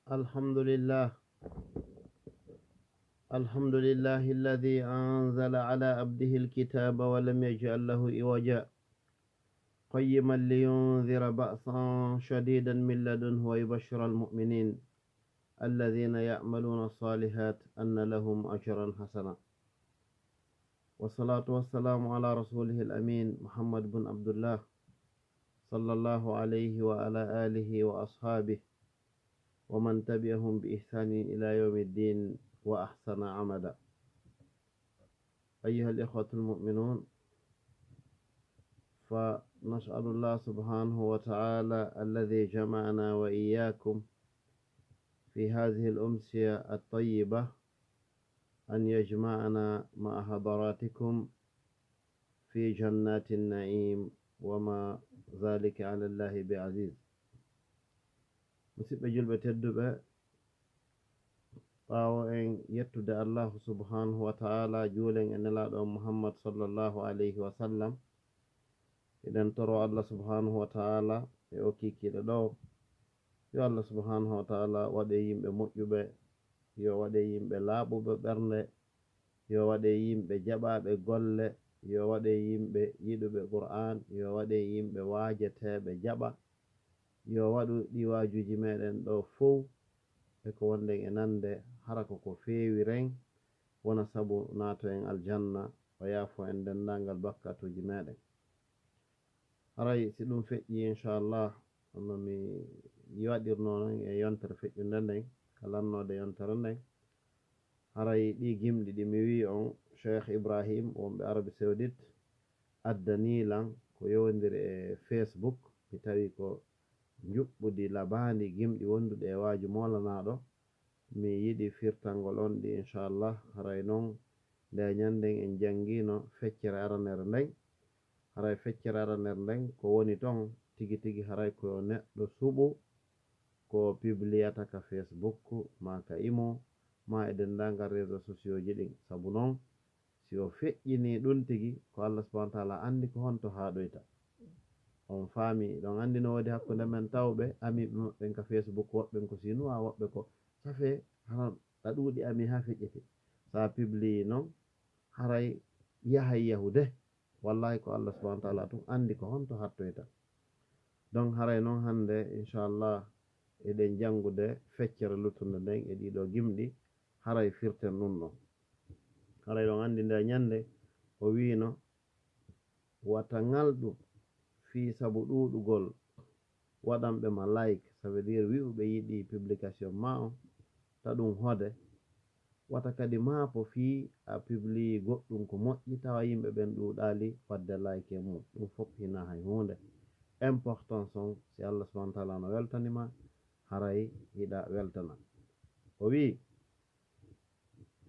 الحمد لله. الحمد لله الذي أنزل على عبده الكتاب ولم يجعل له عوجا قيما لينذر بأسا شديدا من لدنه ويبشر المؤمنين الذين يعملون الصالحات أن لهم أجرا حسنا. والصلاة والسلام على رسوله الأمين محمد بن عبد الله صلى الله عليه وعلى آله وأصحابه ومن تبعهم بإحسان إلى يوم الدين وأحسن عمدا. أيها الإخوة المؤمنون، فنسأل الله سبحانه وتعالى الذي جمعنا وإياكم في هذه الأمسية الطيبة أن يجمعنا مع حضراتكم في جنات النعيم وما ذلك على الله بعزيز. مسيب جلبة الدباء ɓaawo en yettude allahu subhanahu wa ta'ala juulen e nelaɗo muhammad sallllahu alayhi wa sallam, eɗen toro allah subhanahu wa ta'ala e o kikiɗo ɗo yo allah subhanahu wa ta'ala waɗe yimɓe moƴƴuɓe, yo waɗe yimɓe laaɓuɓe ɓernde, yo waɗe yimɓe jaɓaɓe golle, yo waɗe yimɓe yiɗuɓe qur'an, yo waɗe yimɓe waajeteɓe jaɓa, yo waɗu ɗi waajuji meɗen ɗo fof e ko wonden e nande hara ko feewi ren wona sabu naato en aljanna o yaafo en dendangal bakkatuji meɗen. Haray si ɗum feƴƴi inchallah no mi waɗirno non e yontere feƴƴunde nden kalannode yontere nden. Haray ɗi gimɗi ɗi mi wi on Cheikh Ibrahim wonɓe Arabie Saoudite addanilan ko yowdiri e Facebook, mi tawi ko juɓɓudi labandi gimɗi wonduɗe e waaju molanaɗo. Mi yiɗi firtangol on ɗi inchallah. Haray noon nde ñanden en jangino feccere aranere nden. Haray feccere aranere nden ko woni ton tigi tigi haray ko neɗɗo suɓu ko publiyata ka Facebook ma ka imo ma e dendagal réseaux sociaux ji ɗin. Sabu noon si o feƴƴini ɗum tigi ko Allah subhanahu wa ta'ala andi ko honto haɗoyta. On faami ɗon andi no wodi hakkude men tawɓe amiɓe maɓɓen ka Facebook, woɓɓen ko sinuwa, woɓɓe ko safe hana ɗaɗuɗi ami ha feƴƴete. Sa publie noon haray yahay yahude wallahi ko Allah subhanahu wa ta'ala tun andi ko honto hattoyta. Donc haray noon hande inchallah eɗen jangude feccere luttude nden e ɗiɗo gimɗi haray firten ɗum ɗon. Haray ɗon andi nde ñande o wino wata ngalɗu fi sabu ɗuɗugol waɗanɓe ma like, ça veut dire wi'uɓe yiɗi publication ma on ta ɗum hode, wata kadi maapo fi a publie goɗɗum ko moƴƴi tawa yimɓe ɓen ɗuɗali wadde like e mum. Ɗum fof hina hay hunde importance on si Allah subhanahu wa ta'ala no weltanima haray hiɗa weltana. O wi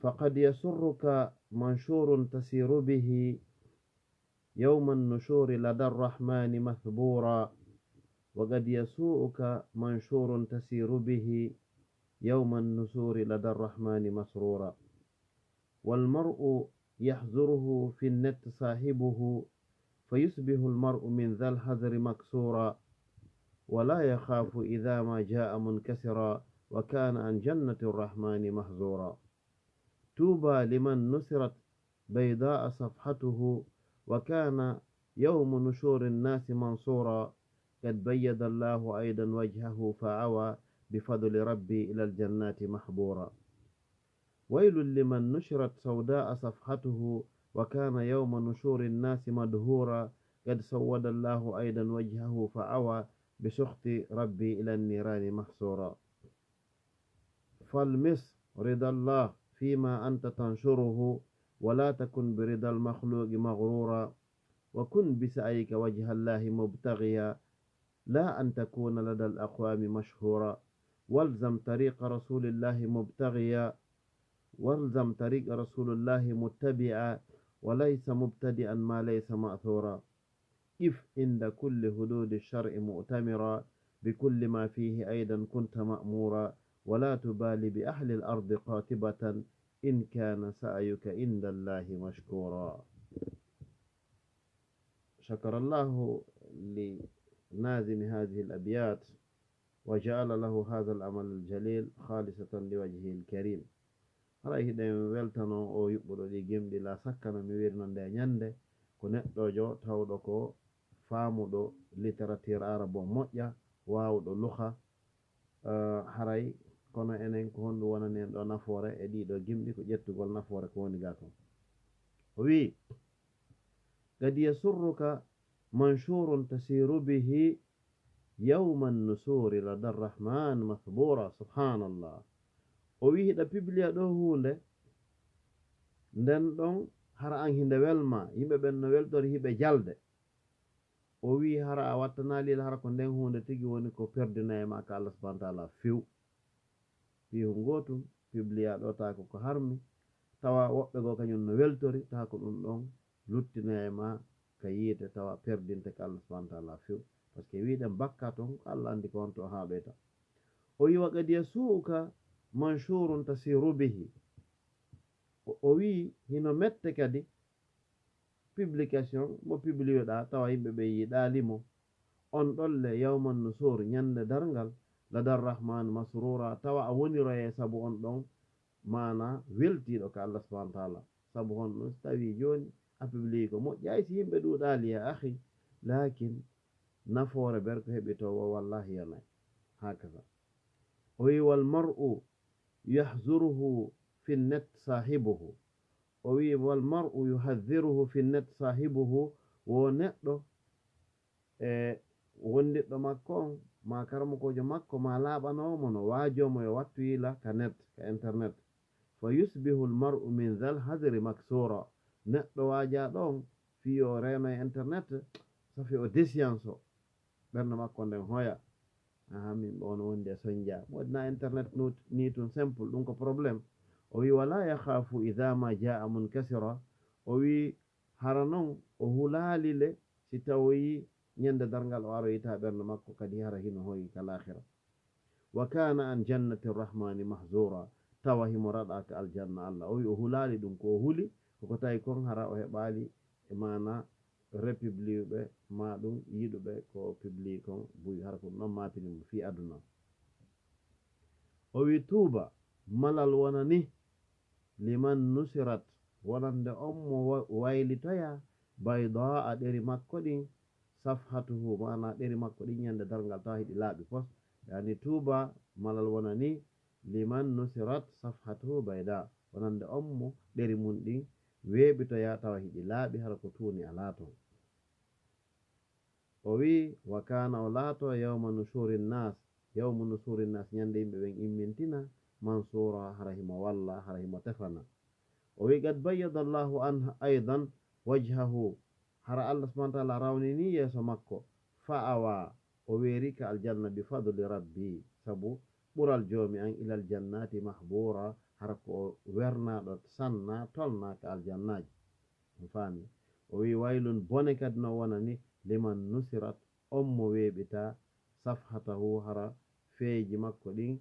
faqad yasurruka manshurun tasiru bihi يوم النشور لدى الرحمن مثبورا وقد يسوءك منشور تسير به يوم النشور لدى الرحمن مسرورا والمرء يحذره في النت صاحبه فيصبح المرء من ذا الحذر مكسورا ولا يخاف إذا ما جاء منكسرا وكان عن جنة الرحمن محزورا توبى لمن نسرت بيضاء صفحته وكان يوم نشور الناس منصورا قد بيض الله أيضا وجهه فعوى بفضل ربي إلى الجنات محبورا ويل لمن نشرت سوداء صفحته وكان يوم نشور الناس مدهورا قد سود الله أيضا وجهه فعوى بسخط ربي إلى النيران محصورا فالمس رضا الله فيما أنت تنشره ولا تكن برضا المخلوق مغرورا وكن بسعيك وجه الله مبتغيا لا أن تكون لدى الأقوام مشهورا والزم طريق رسول الله مبتغيا والزم طريق رسول الله متبعا وليس مبتدئا ما ليس مأثورا إف عند كل حدود الشرع مؤتمرا بكل ما فيه أيضا كنت مأمورا ولا تبالي بأهل الأرض قاتبة إن كان سعيك عند الله مشكورا. شكر الله لنازم هذه الأبيات وجعل له هذا العمل الجليل خالصة لوجهه الكريم haray hiɗen weltano o yuɓɓuɗo ɗi gemɗi la sakkano mi wirnonde ñande ko neɗɗojo tawɗo ko faamuɗo littérature arabo moƴƴa wawɗo luha haray kono enen ko honɗum wonani en ɗo nafoore e ɗiɗo gimɗi ko ƴettugol nafoore ko woni ga kon o wi قد يسرك منشور تسير به يوم النسور لدى الرحمن مثبورا سبحان الله o wi hiɗa pibliya ɗo hunde nden ɗon hara an hinde welma yimɓe ɓen no weltori hiɓe jalde o wi hara a wattanalila hara ko nden hunde tigi woni ko perdina e ma ka Allah subhanahu wa ta'ala few fihu gotum pibliya ɗo ta ko harmi tawa woɓɓe go kañum no weltori ta ko ɗum ɗon luttina e ma ka yiite tawa perdinte ka Allah subhanahu wa ta'ala few par ce que wiɗen bakka ton ko Allah andi ko honto haɓeta o wi wa qad yasuuka manshurun tasiru bihi o wi hino mette kadi publication mo publioɗa tawa yimɓeɓe yiɗalimo on ɗolle yawman nusur ñande dargal ladar rahman masrura tawa a woniroye saabu on ɗon mana weltiɗo ka Allah subhanahu wa ta'ala saabu honɗum so tawi joni a publie ko moƴƴi ay si yimɓe ɗuɗali ya akhi lakin nafoore ber ko heɓi to wo wallahi yanay hakaza o wi wal mar'u yahzuruhu fi net sahibuhu o wi wal mar'u yuhadhiruhu fi net sahibuhu wo neɗɗo e wondiɗɗo makko on ma karamokojo makko ma laaɓanomo no waajomo yo wattu yila ka net ka internet fa yusbihu al mar'u min dhal hadri maksura neɗɗo waaja ɗon fiyo reno e internet safi o décience o ɓernde makko nden hoya min on wonde soñdia moɗna internet ni tun simple ɗum ko probléme o wi wala yakhafu idha ma jaa munkasira o wi hara noon o hulalile si tawoyi ñande dargal o aroyita ɓernde makko kadi hara hino hoyi kalakhira wa kana an jannati rrahmani mahzura tawa himo raɗa ka aljanna Allah o wi o hulali ɗum ko huli koko tawi kon hara o heɓali e mana république ma ɗum yiɗuɓe ko publie kon buy hara ko ɗon mapinimo fi aduna o wi tuuba malal wona ni liman nusirat wonande on mo waylitoya bayda a ɗeri makko ɗin safhatuhu mana ɗeri makko ɗin ñande dargal tawa hiɗi laaɓi pos yani tuuba malal wona ni liman nusirat safhatuhu bayda wonande on mo ɗeri mum ɗin weeɓitoya tawa hiɗi laaɓi hara ko tuuni a laato o wi wa kana o laato yawma nusuri nnas yawmu nusuri nnas ñande yimɓe ɓen immintina mansura hara himo walla hara himo tefana o wi qad bayyada Allahu an aidan wajhahu hara Allah subhanahu wa ta'ala rawnini yeeso makko fa awa o weeri ka aljanna bi fadli rabbi sabu ɓural joomi an ilal jannati mahbura hara ko wernaɗo sanna tolna ka aljannaji mi faami o wi waylun bone kadi no wonani liman nusirat on mo weeɓita safhatahu hara feeji makko ɗin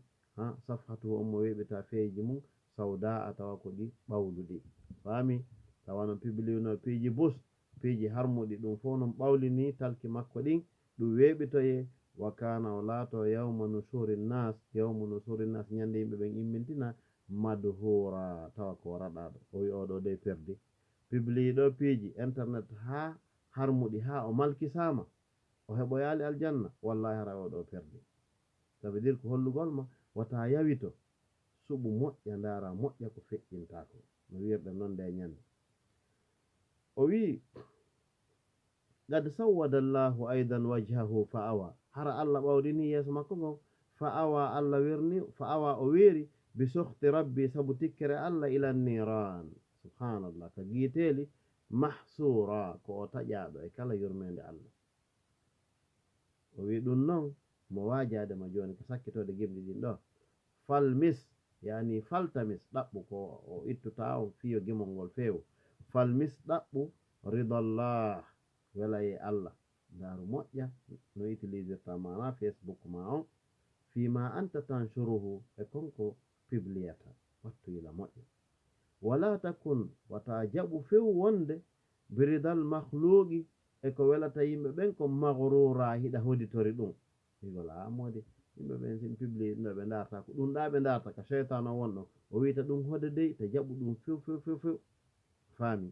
safhatuhu on mo weeɓita feeji mum sawda a tawa ko ɗi ɓawluɗi faami tawano publino piiji bus piiji harmuɗi ɗum fof non ɓawlini talki makko ɗin ɗum weeɓitoye wa kana o laato yawma nusuri nnas yawmu nusuri nnas ñande yimɓe ɓen immintina madhura tawa ko raɗaɗo o wi oɗo de perdi publie ɗo piiji internet ha harmuɗi ha o malkisama o heɓoyali aljanna wallahi hara oɗo perdi ça veut dire ko hollugol ma wata yawito suɓu moƴƴa ndaara moƴƴa ko feƴƴintako no wirɗen noon nde ñande o wi qad sawwada Allahu aidan wajhahu fa awa hara Allah ɓawɗini yeeso makko ngon fa awa Allah werni fa awa o weeri bi suhti rabbi sabu tikkere Allah ila niran subhanallah ka giiteli mahsura ko o taƴaɗo e kala yurmede Allah o wi ɗum noon mo waajadema joni ko sakkitode gimɗi ɗin ɗo falmis yani faltamis ɗaɓɓu ko o ittuta on fiyo gimol ngol feewo falmis ɗaɓɓu ridallah welaye Allah ndaaru moƴƴa no utilisirta mana Facebook ma on fima anta tanshuruhu e konko publiata wattu ila moƴƴa wala takun wata jaɓu few wonde biridal makhluqi e ko welata yimɓe ɓen ko maghrura hiɗa hoditori ɗum igol modi yimɓe ɓen sin publie ɗum ɗo ɓe darta ko ɗum ɗa ɓe darta ka cheytan o wonɗon o wiyta ɗum hode dey to jaɓu ɗum few faami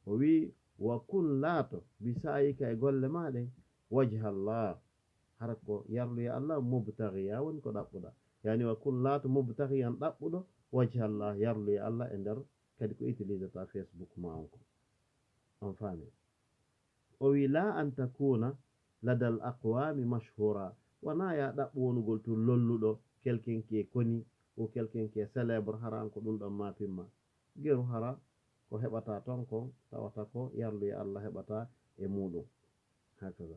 o wi wa kun laato bisayika e golle maɗe wajhallah hara ko yarluya allah mubtaghiya woni ko ɗaɓɓuɗa yani wa kun laato mubtaghiyan ɗaɓɓuɗo wajhallah yarluya allah e nder kadi ko utilise ta facebook ma on ko on faami o wi la an takuna ladal aqwami mashhura wona ya ɗaɓɓu wonugol to lolluɗo quelqu'un qui est connu ou quelqu'un qui est célèbre haran ko ɗum ɗon mapimma geru hara ko heɓata ton ko tawata ko yarluya allah heɓata e muɗum hakaza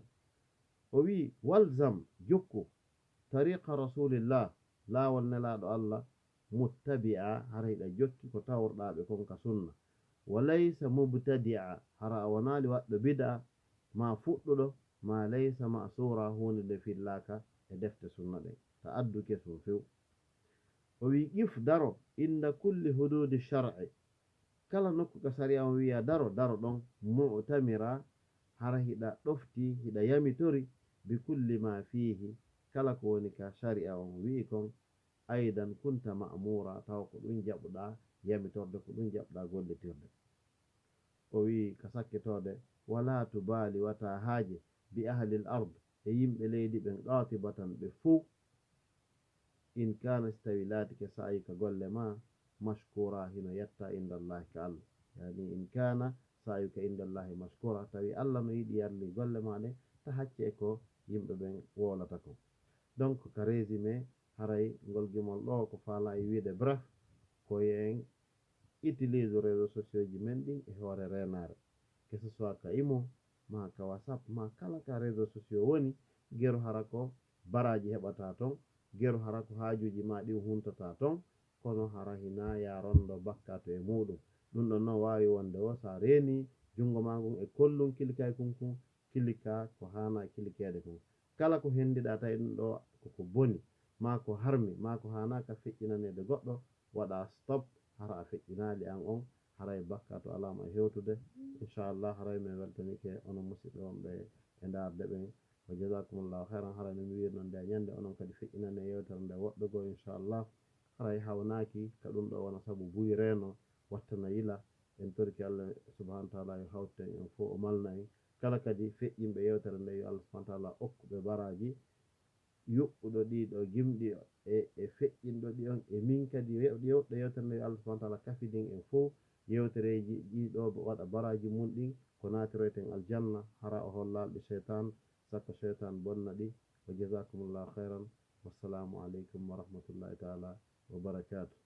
o wi walzam jokku tariqa rasulillah laawol nelaɗo allah muttabi'a hara hiɗa jokki ko tawrɗaɓe kon ka sunna wa laysa mubtadi'a hara a wonali waɗɗo bid'a ma fuɗɗuɗo ma laysa ma'sura hunde nde fillaka e defte sunna ɗen ta addu kesum few o wi ƴif daro inda kulli hududi shar'i kala nokku ka sariya o wiya daro ɗon mu'tamira hara hiɗa ɗofti hiɗa yamitori bi kulli ma fihi kala ko woni ka sariya on wi kon aidan kunta ma'mura taw ko ɗum jaɓuɗa yamitorde ko ɗum jaɓuɗa gollitirde o wi ka sakkitode wala tubali wata haaje bi ahli l ard e yimɓe leydi ɓen qatibatan ɓe fuu in kana stawi laatike sa'yi ka golle ma mashkura hino yetta indallahi ka allah yani in kana sa'yuka indallahi mashkura tawi allah no yiɗi yarli golle maɗe ta hacce e ko yimɓe ɓen wolata ko donc ka résumé haray ngol gimol ɗo ko faala e wiide bref ko yen utilise réseaux sociaux ji men ɗin e hoore renare que ce soit ka imo ma ka whatsapp ma kala ka réseaux sociaux woni geru hara ko baraji heɓata ton geru hara ko haajuji ma ɗin huntata ton kono hara hina ya rondo bakkato e muɗum ɗum ɗon noon wawi wonde o sa reeni jungo ma ngun e kollum kilika kunkun kilika ko hana kilikede kon kala ko hendiɗa tawi ɗum ɗo koko boni ma ko harmi ma ko hanaka feƴƴinanede goɗɗo waɗa stop hara a feƴƴinali an on haray bakka to alama hewtude inchallah haray min weltanike onon musidɓe wonɓe e darde ɓen wa jasakumullahu hairan haray no mi wirno nde ñande onon kadi feƴƴinane yewtere nde woɗɗugo inchallah haray hawnaki ka ɗum ɗo wona saabu buy reno wattana yila en torki allah subahana wa taala yo hawten en fo o malna en kala kadi feƴƴinɓe yewtere nde yo allah subahana wa taala okkuɓe baraji yuɓɓuɗo ɗiɗo gimɗi e feƴƴinɗo ɗi on e min kadi yewɗo yewtere nde yo allah subahana wa taala kafidin en fo yewtereji ɗiɗo waɗa baraji mum ɗin ko natiroyten aljanna hara o hollalɓe cheytan sakko cheytan bonna ɗi wa jasakumullahu hairan wassalamu aleykum wa rahmatullahi taala wa barakatuh